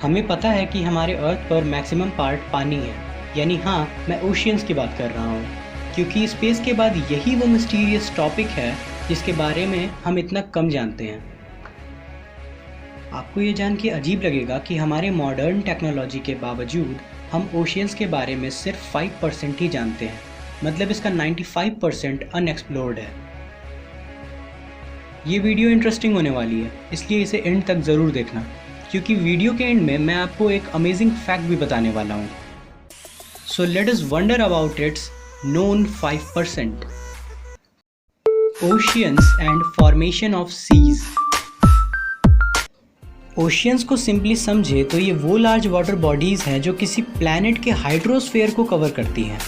हमें पता है कि हमारे अर्थ पर मैक्सिमम पार्ट पानी है, यानी हाँ, मैं ओशियंस की बात कर रहा हूँ, क्योंकि स्पेस के बाद यही वो मिस्टीरियस टॉपिक है जिसके बारे में हम इतना कम जानते हैं। आपको ये जान के अजीब लगेगा कि हमारे मॉडर्न टेक्नोलॉजी के बावजूद हम ओशियंस के बारे में सिर्फ 5% ही जानते हैं, मतलब इसका 95% अनएक्सप्लोर्ड है। ये वीडियो इंटरेस्टिंग होने वाली है, इसलिए इसे एंड तक ज़रूर देखना, क्योंकि वीडियो के एंड में मैं आपको एक अमेजिंग फैक्ट भी बताने वाला हूँ। So let us wonder about its known 5%। Oceans and formation of seas. Oceans को सिंपली समझे तो ये वो लार्ज वाटर बॉडीज़ हैं जो किसी प्लैनेट के हाइड्रोस्फीयर को कवर करती हैं।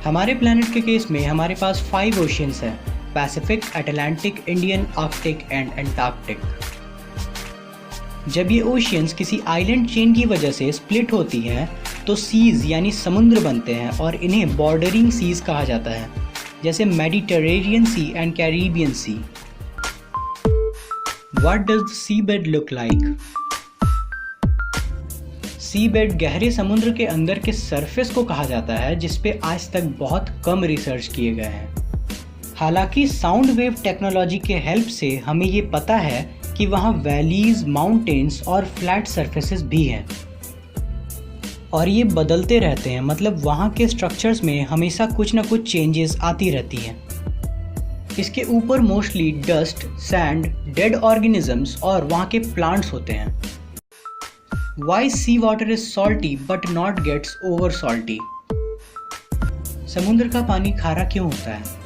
हमारे प्लैनेट के केस में हमारे पास 5 ओशियंस हैं: Pacific, Atlantic, Indian, Arctic and Antarctic. जब ये ओशियंस किसी आइलैंड चेन की वजह से स्प्लिट होती हैं तो सीज यानी समुद्र बनते हैं और इन्हें बॉर्डरिंग सीज कहा जाता है, जैसे Mediterranean sea and Caribbean sea. What does the sea bed look like? Sea bed गहरे समुद्र के अंदर के सरफेस को कहा जाता है, जिस पे आज तक बहुत कम रिसर्च किए गए हैं। हालांकि साउंड वेव टेक्नोलॉजी के हेल्प से हमें ये पता है कि वहाँ वैलीज, माउंटेन्स और फ्लैट सरफेसेस भी हैं, और ये बदलते रहते हैं, मतलब वहाँ के स्ट्रक्चर्स में हमेशा कुछ ना कुछ चेंजेस आती रहती हैं। इसके ऊपर mostly dust, sand, dead organisms और वहाँ के प्लांट्स होते हैं। Why sea water is salty but not gets over salty? समुद्र का पानी खारा क्यों होता है?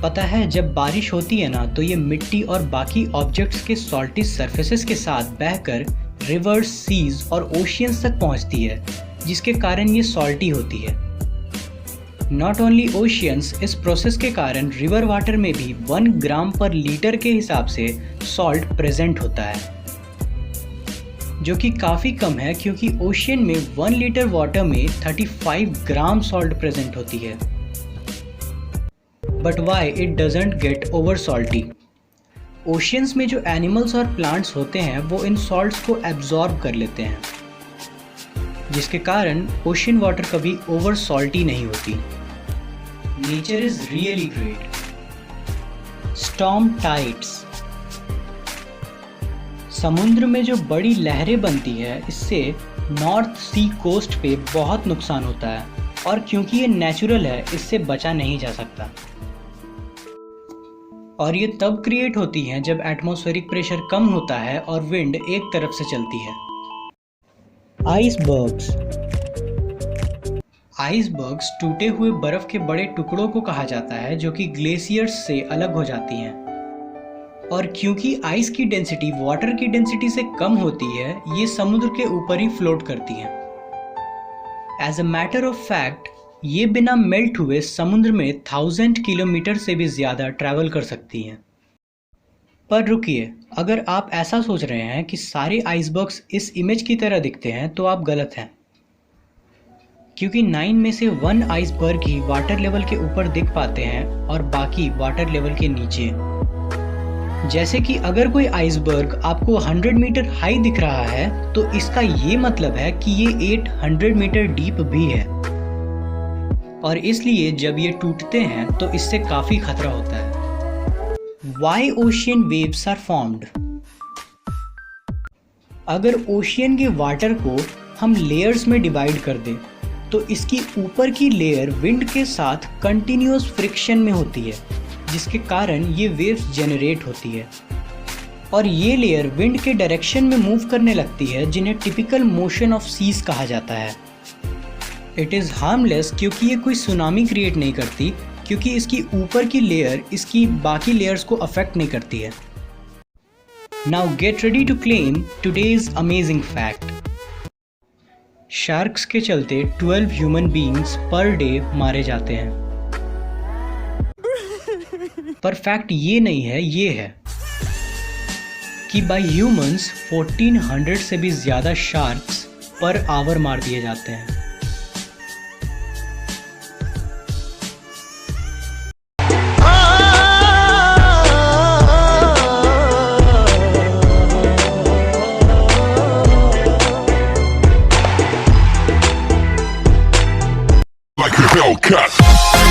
पता है, जब बारिश होती है ना, तो ये मिट्टी और बाकी ऑब्जेक्ट्स के सॉल्टी सरफेसेस के साथ बहकर रिवर्स, सीज और ओशियंस तक पहुंचती है, जिसके कारण ये सॉल्टी होती है। नॉट ओनली ओशियंस, इस प्रोसेस के कारण रिवर वाटर में भी 1 ग्राम पर लीटर के हिसाब से सॉल्ट प्रेजेंट होता है, जो कि काफ़ी कम है, क्योंकि ओशियन में 1 लीटर वाटर में 35 ग्राम सॉल्ट प्रेजेंट होती है। But why it doesn't get over salty? Oceans में जो एनिमल्स और प्लांट्स होते हैं वो इन सॉल्ट्स को एब्जॉर्ब कर लेते हैं, जिसके कारण ओशियन वाटर कभी ओवर सॉल्टी नहीं होती। Nature is really great. Storm tides. समुद्र में जो बड़ी लहरें बनती है, इससे नॉर्थ सी कोस्ट पे बहुत नुकसान होता है, और क्योंकि ये नेचुरल है, इससे बचा नहीं जा सकता। और ये तब क्रिएट होती हैं जब एटमॉस्फेरिक प्रेशर कम होता है और विंड एक तरफ से चलती है। आइसबर्ग्स। आइसबर्ग्स टूटे हुए बर्फ के बड़े टुकड़ों को कहा जाता है, जो कि ग्लेशियर्स से अलग हो जाती हैं, और क्योंकि आइस की डेंसिटी वाटर की डेंसिटी से कम होती है, ये समुद्र के ऊपर ही फ्लोट करती हैं। As a matter of fact, ये बिना मेल्ट हुए समुद्र में 1000 किलोमीटर से भी ज़्यादा ट्रैवल कर सकती हैं। पर रुकिए, अगर आप ऐसा सोच रहे हैं कि सारे आइसबर्ग्स इस इमेज की तरह दिखते हैं, तो आप गलत हैं, क्योंकि 9 में से 1 आइसबर्ग ही वाटर लेवल के ऊपर दिख पाते हैं और बाकी वाटर लेवल के नीचे। जैसे कि अगर कोई आइसबर्ग आपको 100 मीटर हाई दिख रहा है, तो इसका ये मतलब है कि ये 800 मीटर डीप भी है, और इसलिए जब ये टूटते हैं तो इससे काफ़ी खतरा होता है। Why ocean waves are formed? अगर ओशियन के वाटर को हम लेयर्स में डिवाइड कर दें, तो इसकी ऊपर की लेयर विंड के साथ कंटिन्यूअस फ्रिक्शन में होती है, जिसके कारण ये वेव्स जनरेट होती है, और ये लेयर विंड के डायरेक्शन में मूव करने लगती है, जिन्हें टिपिकल मोशन ऑफ सीज कहा जाता है। इट इज़ हार्मलेस, क्योंकि ये कोई सुनामी क्रिएट नहीं करती, क्योंकि इसकी ऊपर की लेयर इसकी बाकी लेयर्स को अफेक्ट नहीं करती है। Now get ready to claim today's amazing fact. Sharks के चलते 12 ह्यूमन बीइंग्स पर डे मारे जाते हैं। पर फैक्ट ये नहीं है, ये है कि बाय ह्यूमंस 1400 से भी ज़्यादा शार्क्स पर आवर मार दिए जाते हैं। Hellcat.